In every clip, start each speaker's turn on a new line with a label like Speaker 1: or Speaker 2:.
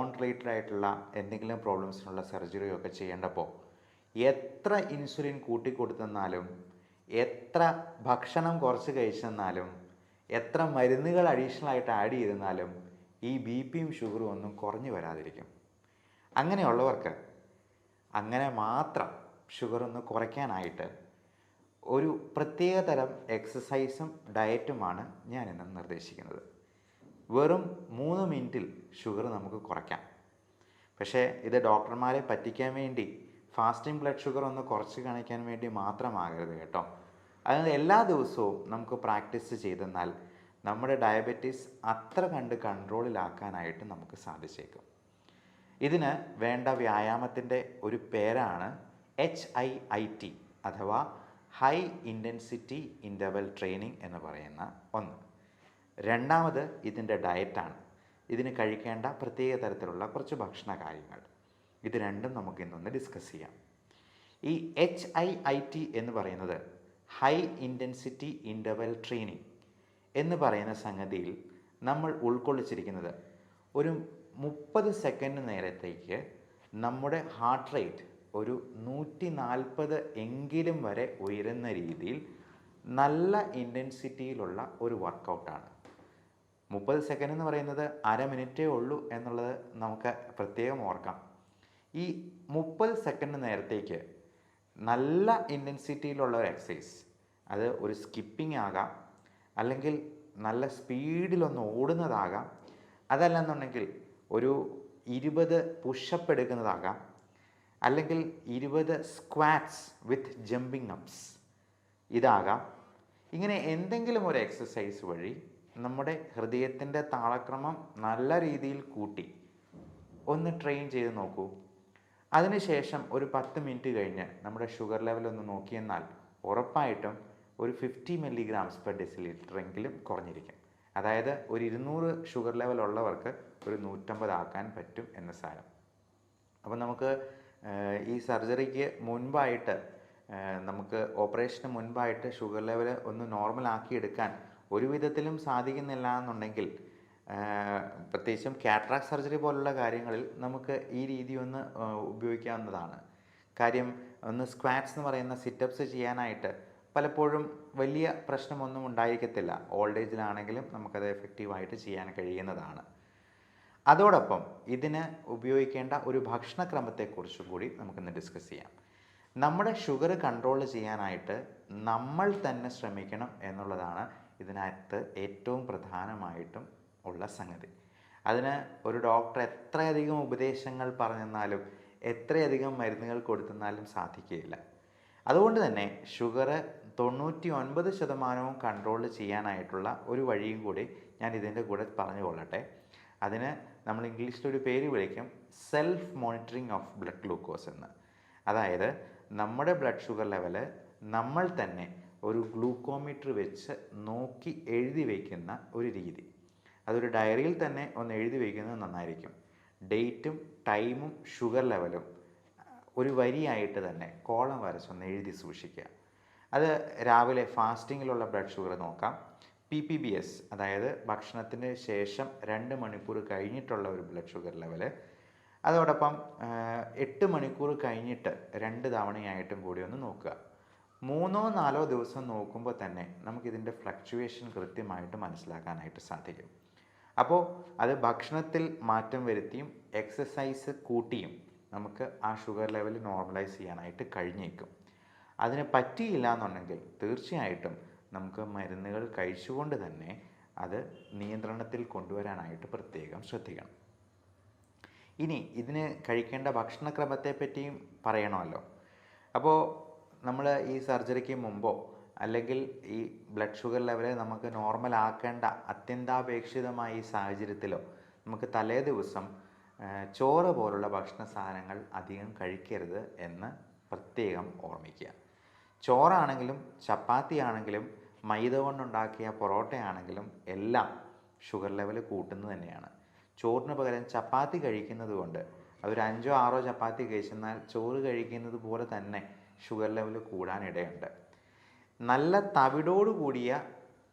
Speaker 1: Bone related ആയിട്ടുള്ള എന്തെങ്കിലും പ്രോബ്ലംസിനുള്ള സർജറിയോ ഒക്കെ ചെയ്യേണ്ടപ്പോൾ എത്ര ഇൻസുലിൻ കൂട്ടിക്കൊടുത്തെന്നാലും എത്ര ഭക്ഷണം കുറച്ച് കഴിച്ചെന്നാലും എത്ര മരുന്നുകൾ അഡീഷണൽ ആയിട്ട് ആഡ് ചെയ്തെന്നാലും ഈ ബി പിയും ഷുഗറും ഒന്നും കുറഞ്ഞു വരാതിരിക്കും. അങ്ങനെയുള്ളവർക്ക് അങ്ങനെ മാത്രം ഷുഗർ ഒന്ന് കുറയ്ക്കാനായിട്ട് ഒരു പ്രത്യേക തരം എക്സസൈസും ഡയറ്റുമാണ് ഞാനിന്ന് നിർദ്ദേശിക്കുന്നത്. വെറും 3 മിനിറ്റിൽ ഷുഗർ നമുക്ക് കുറയ്ക്കാം. പക്ഷേ ഇത് ഡോക്ടർമാരെ പറ്റിക്കാൻ വേണ്ടി ഫാസ്റ്റിംഗ് ബ്ലഡ് ഷുഗർ ഒന്ന് കുറച്ച് കാണിക്കാൻ വേണ്ടി മാത്രമാകരുത് കേട്ടോ. അതായത് എല്ലാ ദിവസവും നമുക്ക് പ്രാക്ടീസ് ചെയ്തെന്നാൽ നമ്മുടെ ഡയബറ്റീസ് അത്ര കണ്ട് കൺട്രോളിലാക്കാനായിട്ട് നമുക്ക് സാധിച്ചേക്കും. ഇതിന് വേണ്ട വ്യായാമത്തിൻ്റെ ഒരു പേരാണ് HIIT അഥവാ ഹൈ ഇൻറ്റൻസിറ്റി ഇൻ്റർവൽ ട്രെയിനിങ് എന്ന് പറയുന്ന ഒന്ന്. രണ്ടാമത് ഇതിൻ്റെ ഡയറ്റാണ്. ഇതിന് കഴിക്കേണ്ട പ്രത്യേക തരത്തിലുള്ള കുറച്ച് ഭക്ഷണ കാര്യങ്ങൾ. ഇത് രണ്ടും നമുക്ക് ഇന്നൊന്ന് ഡിസ്കസ് ചെയ്യാം. ഈ HIIT എന്ന് പറയുന്നത് ഹൈ ഇൻറ്റൻസിറ്റി ഇൻ്റർവൽ ട്രെയിനിങ് എന്ന് പറയുന്ന സംഗതിയിൽ നമ്മൾ ഉൾക്കൊള്ളിച്ചിരിക്കുന്നത് ഒരു 30 സെക്കൻഡ് നേരത്തേക്ക് നമ്മുടെ ഹാർട്ട് റേറ്റ് ഒരു 140 എങ്കിലും വരെ ഉയരുന്ന രീതിയിൽ നല്ല ഇൻറ്റൻസിറ്റിയിലുള്ള ഒരു വർക്കൗട്ടാണ്. 30 സെക്കൻഡ് എന്ന് പറയുന്നത് അര മിനിറ്റേ ഉള്ളൂ എന്നുള്ളത് നമുക്ക് പ്രത്യേകം ഓർക്കാം. ഈ 30 സെക്കൻഡ് നേരത്തേക്ക് നല്ല ഇൻറ്റൻസിറ്റിയിലുള്ള ഒരു എക്സസൈസ്, അത് ഒരു സ്കിപ്പിംഗ് ആകാം, അല്ലെങ്കിൽ നല്ല സ്പീഡിലൊന്ന് ഓടുന്നതാകാം, അതല്ലെന്നുണ്ടെങ്കിൽ ഒരു 20 പുഷപ്പ് എടുക്കുന്നതാകാം, അല്ലെങ്കിൽ 20 സ്ക്വാറ്റ്സ് വിത്ത് ജമ്പിങ് അപ്സ് ഇതാകാം. ഇങ്ങനെ എന്തെങ്കിലും ഒരു എക്സസൈസ് വഴി നമ്മുടെ ഹൃദയത്തിൻ്റെ താളക്രമം നല്ല രീതിയിൽ കൂട്ടി ഒന്ന് ട്രെയിൻ ചെയ്ത് നോക്കൂ. അതിനുശേഷം ഒരു 10 മിനിറ്റ് കഴിഞ്ഞ് നമ്മുടെ ഷുഗർ ലെവൽ ഒന്ന് നോക്കിയെന്നാൽ ഉറപ്പായിട്ടും ഒരു 50 mg/dL എങ്കിലും കുറഞ്ഞിരിക്കും. അതായത് ഒരു 200 ഷുഗർ ലെവൽ ഉള്ളവർക്ക് ഒരു 150 ആക്കാൻ പറ്റും എന്ന് സാരം. അപ്പം നമുക്ക് ഈ സർജറിക്ക് മുൻപായിട്ട്, നമുക്ക് ഓപ്പറേഷന് മുൻപായിട്ട് ഷുഗർ ലെവൽ ഒന്ന് നോർമൽ ആക്കിയെടുക്കാൻ ഒരു വിധത്തിലും സാധിക്കുന്നില്ല എന്നുണ്ടെങ്കിൽ, പ്രത്യേകിച്ചും കാറ്ററാക്ട് സർജറി പോലുള്ള കാര്യങ്ങളിൽ നമുക്ക് ഈ രീതി ഒന്ന് ഉപയോഗിക്കാവുന്നതാണ്. കാര്യം ഒന്ന് സ്ക്വാറ്റ്സ് എന്ന് പറയുന്ന സിറ്റപ്സ് ചെയ്യാനായിട്ട് പലപ്പോഴും വലിയ പ്രശ്നമൊന്നും ഉണ്ടായിരിക്കത്തില്ല. ഓൾഡ് ഏജിലാണെങ്കിലും നമുക്കത് എഫക്റ്റീവായിട്ട് ചെയ്യാൻ കഴിയുന്നതാണ്. അതോടൊപ്പം ഇതിന് ഉപയോഗിക്കേണ്ട ഒരു ഭക്ഷണക്രമത്തെക്കുറിച്ചും കൂടി നമുക്കിന്ന് ഡിസ്കസ് ചെയ്യാം. നമ്മുടെ ഷുഗർ കൺട്രോൾ ചെയ്യാനായിട്ട് നമ്മൾ തന്നെ ശ്രമിക്കണം എന്നുള്ളതാണ് ഇതിനകത്ത് ഏറ്റവും പ്രധാനമായിട്ടും ഉള്ള സംഗതി. അതിന് ഒരു ഡോക്ടർ എത്രയധികം ഉപദേശങ്ങൾ പറഞ്ഞെന്നാലും എത്രയധികം മരുന്നുകൾ കൊടുത്തെന്നാലും സാധിക്കുകയില്ല. അതുകൊണ്ട് തന്നെ ഷുഗർ 99% കൺട്രോൾ ചെയ്യാനായിട്ടുള്ള ഒരു വഴിയും കൂടി ഞാൻ ഇതിൻ്റെ കൂടെ പറഞ്ഞു കൊള്ളട്ടെ. അതിന് നമ്മൾ ഇംഗ്ലീഷിലൊരു പേര് വിളിക്കും self monitoring of blood glucose എന്ന്. അതായത് നമ്മുടെ ബ്ലഡ് ഷുഗർ ലെവല് നമ്മൾ തന്നെ ഒരു ഗ്ലൂക്കോമീറ്റർ വെച്ച് നോക്കി എഴുതി വയ്ക്കുന്ന ഒരു രീതി. അതൊരു ഡയറിയിൽ തന്നെ ഒന്ന് എഴുതി വയ്ക്കുന്നത് നന്നായിരിക്കും. ഡേറ്റും ടൈമും ഷുഗർ ലെവലും ഒരു വരിയായിട്ട് തന്നെ കോളം വരച്ചൊന്ന് എഴുതി സൂക്ഷിക്കുക. അത് രാവിലെ ഫാസ്റ്റിങ്ങിലുള്ള ബ്ലഡ് ഷുഗർ നോക്കാം. PPBS അതായത് ഭക്ഷണത്തിന് ശേഷം 2 മണിക്കൂർ കഴിഞ്ഞിട്ടുള്ള ഒരു ബ്ലഡ് ഷുഗർ ലെവല്, അതോടൊപ്പം 8 മണിക്കൂർ കഴിഞ്ഞിട്ട് 2 തവണയായിട്ടും കൂടി ഒന്ന് നോക്കുക. 3-4 ദിവസം നോക്കുമ്പോൾ തന്നെ നമുക്കിതിൻ്റെ ഫ്ലക്ച്വേഷൻ കൃത്യമായിട്ട് മനസ്സിലാക്കാനായിട്ട് സാധിക്കും. അപ്പോൾ അത് ഭക്ഷണത്തിൽ മാറ്റം വരുത്തിയും എക്സസൈസ് കൂട്ടിയും നമുക്ക് ആ ഷുഗർ ലെവൽ നോർമലൈസ് ചെയ്യാനായിട്ട് കഴിഞ്ഞേക്കും. അതിന് പറ്റിയില്ല എന്നുണ്ടെങ്കിൽ തീർച്ചയായിട്ടും നമുക്ക് മരുന്നുകൾ കഴിച്ചുകൊണ്ട് തന്നെ അത് നിയന്ത്രണത്തിൽ കൊണ്ടുവരാനായിട്ട് പ്രത്യേകം ശ്രദ്ധിക്കണം. ഇനി ഇതിന് കഴിക്കേണ്ട ഭക്ഷണക്രമത്തെ പറ്റിയും പറയണമല്ലോ. അപ്പോൾ നമ്മൾ ഈ സർജറിക്ക് മുമ്പോ അല്ലെങ്കിൽ ഈ ബ്ലഡ് ഷുഗർ ലെവല് നമുക്ക് നോർമൽ ആക്കേണ്ട അത്യന്താപേക്ഷിതമായ ഈ സാഹചര്യത്തിലോ നമുക്ക് തലേ ദിവസം ചോറ് പോലുള്ള ഭക്ഷണ സാധനങ്ങൾ അധികം കഴിക്കരുത് എന്ന് പ്രത്യേകം ഓർമ്മിക്കുക. ചോറാണെങ്കിലും ചപ്പാത്തി ആണെങ്കിലും മൈദ കൊണ്ടുണ്ടാക്കിയ പൊറോട്ടയാണെങ്കിലും എല്ലാം ഷുഗർ ലെവൽ കൂട്ടുന്നത് തന്നെയാണ്. ചോറിന് പകരം ചപ്പാത്തി കഴിക്കുന്നത് കൊണ്ട് അതൊരു 5-6 ചപ്പാത്തി കഴിച്ചെന്നാൽ ചോറ് കഴിക്കുന്നത് പോലെ തന്നെ ഷുഗർ ലെവൽ കൂടാനിടയുണ്ട്. നല്ല തവിടോട് കൂടിയ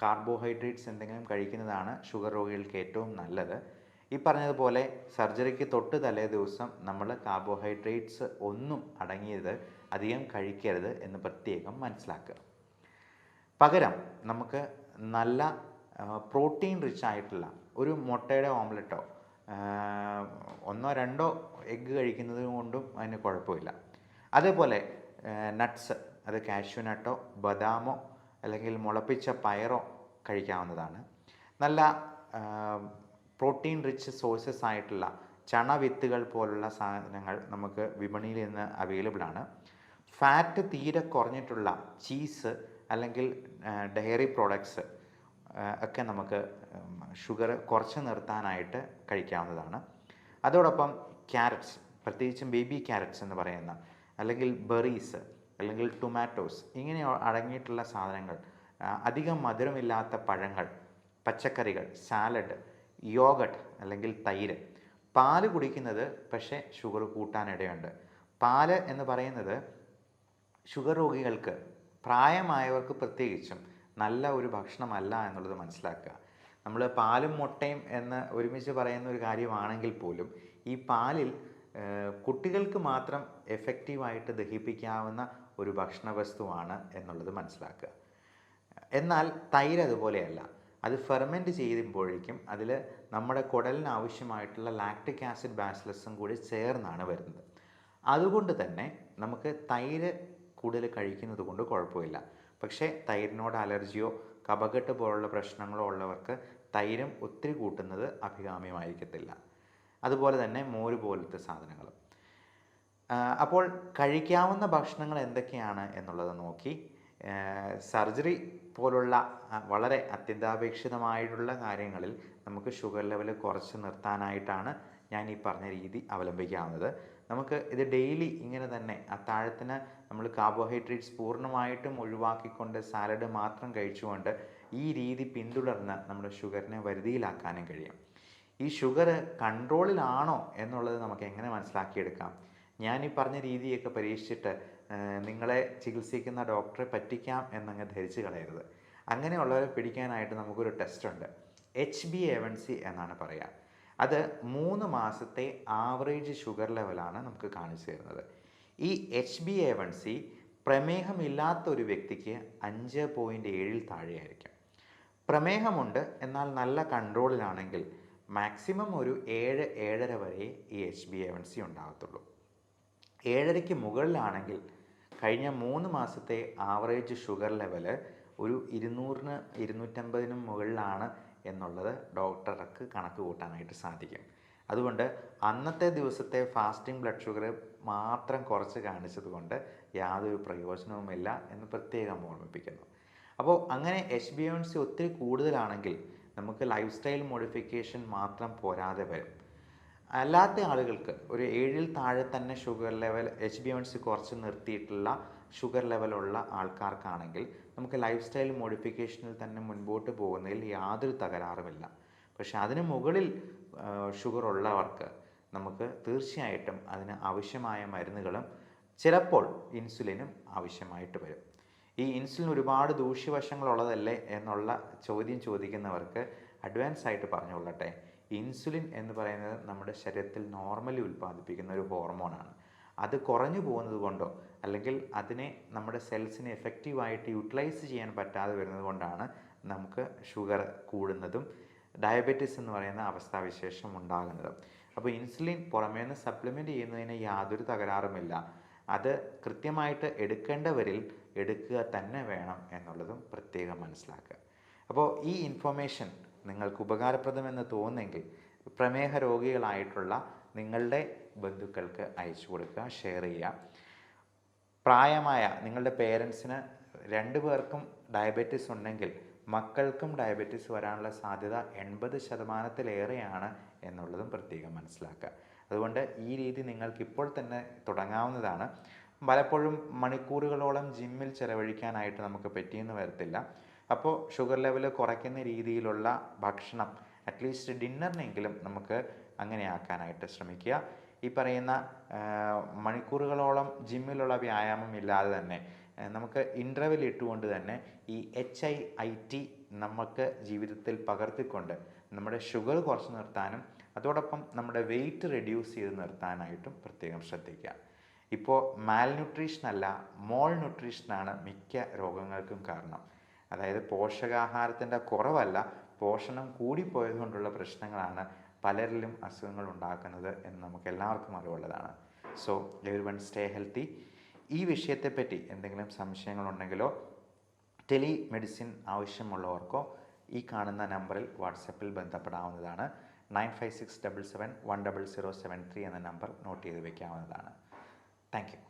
Speaker 1: കാർബോഹൈഡ്രേറ്റ്സ് എന്തെങ്കിലും കഴിക്കുന്നതാണ് ഷുഗർ രോഗികൾക്ക് ഏറ്റവും നല്ലത്. ഈ പറഞ്ഞതുപോലെ സർജറിക്ക് തൊട്ട് തലേ ദിവസം നമ്മൾ കാർബോഹൈഡ്രേറ്റ്സ് ഒന്നും അടങ്ങിയത് അധികം കഴിക്കരുത് എന്ന് പ്രത്യേകം മനസ്സിലാക്കുക. പകരം നമുക്ക് നല്ല പ്രോട്ടീൻ റിച്ച് ആയിട്ടുള്ള ഒരു മുട്ടയുടെ ഓംലെറ്റോ ഒന്നോ രണ്ടോ എഗ്ഗ് കഴിക്കുന്നത് കൊണ്ടും അതിന് കുഴപ്പമില്ല. അതേപോലെ നട്ട്സ്, അത് കാഷ്യൂ നട്ടോ ബദാമോ അല്ലെങ്കിൽ മുളപ്പിച്ച പയറോ കഴിക്കാവുന്നതാണ്. നല്ല പ്രോട്ടീൻ റിച്ച് സോഴ്സസ് ആയിട്ടുള്ള ചണവിത്തുകൾ പോലുള്ള സാധനങ്ങൾ നമുക്ക് വിപണിയിൽ നിന്ന് അവൈലബിൾ ആണ്. ഫാറ്റ് തീരെ കുറഞ്ഞിട്ടുള്ള ചീസ് അല്ലെങ്കിൽ ഡയറി പ്രോഡക്ട്സ് ഒക്കെ നമുക്ക് ഷുഗർ കുറച്ച് നിർത്താനായിട്ട് കഴിക്കാവുന്നതാണ്. അതോടൊപ്പം ക്യാരറ്റ്സ്, പ്രത്യേകിച്ചും ബേബി ക്യാരറ്റ്സ് എന്ന് പറയുന്ന, അല്ലെങ്കിൽ ബെറീസ്, അല്ലെങ്കിൽ ടൊമാറ്റോസ്, ഇങ്ങനെ അടങ്ങിയിട്ടുള്ള സാധനങ്ങൾ, അധികം മധുരമില്ലാത്ത പഴങ്ങൾ, പച്ചക്കറികൾ, സാലഡ്, യോഗട്ട് അല്ലെങ്കിൽ തൈര്. പാല് കുടിക്കുന്നത് പക്ഷേ ഷുഗർ കൂട്ടാനിടയുണ്ട്. പാല് എന്ന് പറയുന്നത് ഷുഗർ രോഗികൾക്ക്, പ്രായമായവർക്ക് പ്രത്യേകിച്ചും നല്ല ഒരു ഭക്ഷണമല്ല എന്നുള്ളത് മനസ്സിലാക്കുക. നമ്മൾ പാലും മുട്ടയും എന്ന് ഒരുമിച്ച് പറയുന്ന ഒരു കാര്യമാണെങ്കിൽ പോലും ഈ പാലിൽ കുട്ടികൾക്ക് മാത്രം എഫക്റ്റീവായിട്ട് ദഹിപ്പിക്കാവുന്ന ഒരു ഭക്ഷണ വസ്തുവാണ് എന്നുള്ളത് മനസ്സിലാക്കുക. എന്നാൽ തൈര് അതുപോലെയല്ല. അത് ഫെർമെൻറ്റ് ചെയ്യുമ്പോഴേക്കും അതിൽ നമ്മുടെ കുടലിന് ആവശ്യമായിട്ടുള്ള ലാക്റ്റിക് ആസിഡ് ബാസിലസും കൂടി ചേർന്നാണ് വരുന്നത്. അതുകൊണ്ട് തന്നെ നമുക്ക് തൈര് കൂടുതൽ കഴിക്കുന്നത് കൊണ്ട് കുഴപ്പമില്ല. പക്ഷേ തൈരിനോട് അലർജിയോ കഫക്കെട്ട് പോലുള്ള പ്രശ്നങ്ങളോ ഉള്ളവർക്ക് തൈരും ഒത്തിരി കൂട്ടുന്നത് അഭികാമ്യമായിരിക്കത്തില്ല. അതുപോലെ തന്നെ മോര് പോലത്തെ സാധനങ്ങൾ. അപ്പോൾ കഴിക്കാവുന്ന ഭക്ഷണങ്ങൾ എന്തൊക്കെയാണ് എന്നുള്ളത് നോക്കി സർജറി പോലുള്ള വളരെ അത്യന്താപേക്ഷിതമായിട്ടുള്ള കാര്യങ്ങളിൽ നമുക്ക് ഷുഗർ ലെവൽ കുറച്ച് നിർത്താനായിട്ടാണ് ഞാൻ ഈ പറഞ്ഞ രീതി അവലംബിക്കാവുന്നത്. നമുക്ക് ഇത് ഡെയിലി ഇങ്ങനെ തന്നെ അത്താഴത്തിന് നമ്മൾ കാർബോഹൈഡ്രേറ്റ്സ് പൂർണ്ണമായിട്ടും ഒഴിവാക്കിക്കൊണ്ട് സാലഡ് മാത്രം കഴിച്ചുകൊണ്ട് ഈ രീതി പിന്തുടർന്ന് നമ്മുടെ ഷുഗറിനെ വരുതിയിലാക്കാനും കഴിയും. ഈ ഷുഗർ കൺട്രോളിലാണോ എന്നുള്ളത് നമുക്ക് എങ്ങനെ മനസ്സിലാക്കിയെടുക്കാം? ഞാൻ ഈ പറഞ്ഞ രീതിയൊക്കെ പരീക്ഷിച്ചിട്ട് നിങ്ങളെ ചികിത്സിക്കുന്ന ഡോക്ടറെ പറ്റിക്കാം എന്നങ്ങ് ധരിച്ച് കളയരുത്. അങ്ങനെയുള്ളവരെ പിടിക്കാനായിട്ട് നമുക്കൊരു ടെസ്റ്റ് ഉണ്ട്. HbA1c എന്നാണ് പറയുക. അത് 3 മാസത്തെ ആവറേജ് ഷുഗർ ലെവലാണ് നമുക്ക് കാണിച്ചു തരുന്നത്. ഈ HbA1c പ്രമേഹമില്ലാത്ത ഒരു വ്യക്തിക്ക് 5.7 താഴെയായിരിക്കും. പ്രമേഹമുണ്ട് എന്നാൽ നല്ല കൺട്രോളിലാണെങ്കിൽ മാക്സിമം ഒരു 7-7.5 വരെ ഈ HbA1c ഉണ്ടാകത്തുള്ളൂ. 7.5ക്ക് മുകളിലാണെങ്കിൽ കഴിഞ്ഞ 3 മാസത്തെ ആവറേജ് ഷുഗർ ലെവൽ ഒരു 200-250 മുകളിലാണ് എന്നുള്ളത് ഡോക്ടർക്ക് കണക്ക് കൂട്ടാനായിട്ട് സാധിക്കും. അതുകൊണ്ട് അന്നത്തെ ദിവസത്തെ ഫാസ്റ്റിംഗ് ബ്ലഡ് ഷുഗർ മാത്രം കുറച്ച് കാണിച്ചത് കൊണ്ട് യാതൊരു പ്രയോജനവുമില്ല എന്ന് പ്രത്യേകം ഓർമ്മിപ്പിക്കുന്നു. അപ്പോൾ അങ്ങനെ HbA1c ഒത്തിരി കൂടുതലാണെങ്കിൽ നമുക്ക് ലൈഫ് സ്റ്റൈൽ മോഡിഫിക്കേഷൻ മാത്രം പോരാതെ വരും. അല്ലാത്ത ആളുകൾക്ക് ഒരു 7ൽ താഴെ തന്നെ ഷുഗർ ലെവൽ HbA1c കുറച്ച് നിർത്തിയിട്ടുള്ള ഷുഗർ ലെവലുള്ള ആൾക്കാർക്കാണെങ്കിൽ നമുക്ക് ലൈഫ് സ്റ്റൈൽ മോഡിഫിക്കേഷനിൽ തന്നെ മുൻപോട്ട് പോകുന്നതിൽ യാതൊരു തകരാറുമില്ല. പക്ഷെ അതിന് മുകളിൽ ഷുഗർ ഉള്ളവർക്ക് നമുക്ക് തീർച്ചയായിട്ടും അതിന് ആവശ്യമായ മരുന്നുകളും ചിലപ്പോൾ ഇൻസുലിനും ആവശ്യമായിട്ട് വരും. ഈ ഇൻസുലിൻ ഒരുപാട് ദൂഷ്യവശങ്ങളുള്ളതല്ലേ എന്നുള്ള ചോദ്യം ചോദിക്കുന്നവർക്ക് അഡ്വാൻസ് ആയിട്ട് പറഞ്ഞുകൊള്ളട്ടെ, ഇൻസുലിൻ എന്ന് പറയുന്നത് നമ്മുടെ ശരീരത്തിൽ നോർമലി ഉൽപ്പാദിപ്പിക്കുന്ന ഒരു ഹോർമോണാണ്. അത് കുറഞ്ഞു പോകുന്നത് കൊണ്ടോ അല്ലെങ്കിൽ അതിനെ നമ്മുടെ സെൽസിനെ എഫക്റ്റീവായിട്ട് യൂട്ടിലൈസ് ചെയ്യാൻ പറ്റാതെ വരുന്നത് കൊണ്ടാണ് നമുക്ക് ഷുഗർ കൂടുന്നതും ഡയബറ്റീസ് എന്ന് പറയുന്ന അവസ്ഥാവിശേഷം ഉണ്ടാകുന്നതും. അപ്പോൾ ഇൻസുലിൻ പുറമേ നിന്ന് സപ്ലിമെൻറ്റ് ചെയ്യുന്നതിന് യാതൊരു തകരാറുമില്ല. അത് കൃത്യമായിട്ട് എടുക്കേണ്ടവരിൽ എടുക്കുക തന്നെ വേണം എന്നുള്ളതും പ്രത്യേകം മനസ്സിലാക്കുക. അപ്പോൾ ഈ ഇൻഫർമേഷൻ നിങ്ങൾക്ക് ഉപകാരപ്രദമെന്ന് തോന്നുന്നെങ്കിൽ പ്രമേഹ രോഗികളായിട്ടുള്ള നിങ്ങളുടെ ബന്ധുക്കൾക്ക് അയച്ചു കൊടുക്കുക, ഷെയർ ചെയ്യുക. പ്രായമായ നിങ്ങളുടെ പേരൻസിന് 2 പേർക്കും ഡയബറ്റീസ് ഉണ്ടെങ്കിൽ മക്കൾക്കും ഡയബറ്റീസ് വരാനുള്ള സാധ്യത 80%-ലേറെയാണ് എന്നുള്ളതും പ്രത്യേകം മനസ്സിലാക്കുക. അതുകൊണ്ട് ഈ രീതി നിങ്ങൾക്ക് ഇപ്പോൾ തന്നെ തുടങ്ങാവുന്നതാണ്. പലപ്പോഴും മണിക്കൂറുകളോളം ജിമ്മിൽ ചിലവഴിക്കാനായിട്ട് നമുക്ക് പറ്റിയെന്ന് വരത്തില്ല. അപ്പോൾ ഷുഗർ ലെവൽ കുറയ്ക്കുന്ന രീതിയിലുള്ള ഭക്ഷണം അറ്റ്ലീസ്റ്റ് ഡിന്നറിനെങ്കിലും നമുക്ക് അങ്ങനെ ആക്കാനായിട്ട് ശ്രമിക്കുക. ഈ പറയുന്ന മണിക്കൂറുകളോളം ജിമ്മിലുള്ള വ്യായാമം ഇല്ലാതെ തന്നെ നമുക്ക് ഇൻ്റർവെൽ ഇട്ടുകൊണ്ട് തന്നെ ഈ HIIT നമുക്ക് ജീവിതത്തിൽ പകർത്തിക്കൊണ്ട് നമ്മുടെ ഷുഗർ കുറച്ച് നിർത്താനും അതോടൊപ്പം നമ്മുടെ വെയിറ്റ് റെഡ്യൂസ് ചെയ്ത് നിർത്താനായിട്ടും പ്രത്യേകം ശ്രദ്ധിക്കുക. ഇപ്പോൾ മാൽന്യൂട്രീഷൻ അല്ല, മോൾ ന്യൂട്രീഷനാണ് മിക്ക രോഗങ്ങൾക്കും കാരണം. അതായത് പോഷകാഹാരത്തിൻ്റെ കുറവല്ല, പോഷണം കൂടിപ്പോയത് കൊണ്ടുള്ള പ്രശ്നങ്ങളാണ് പലരിലും അസുഖങ്ങൾ ഉണ്ടാക്കുന്നത് എന്ന് നമുക്ക് എല്ലാവർക്കും അറിവുള്ളതാണ്. So everyone stay healthy. ഈ വിഷയത്തെപ്പറ്റി എന്തെങ്കിലും സംശയങ്ങളുണ്ടെങ്കിലോ ടെലിമെഡിസിൻ ആവശ്യമുള്ളവർക്കോ ഈ കാണുന്ന നമ്പറിൽ വാട്സപ്പിൽ ബന്ധപ്പെടാവുന്നതാണ്. 9567710073 എന്ന നമ്പർ നോട്ട് ചെയ്ത് വയ്ക്കാവുന്നതാണ്. Thank you.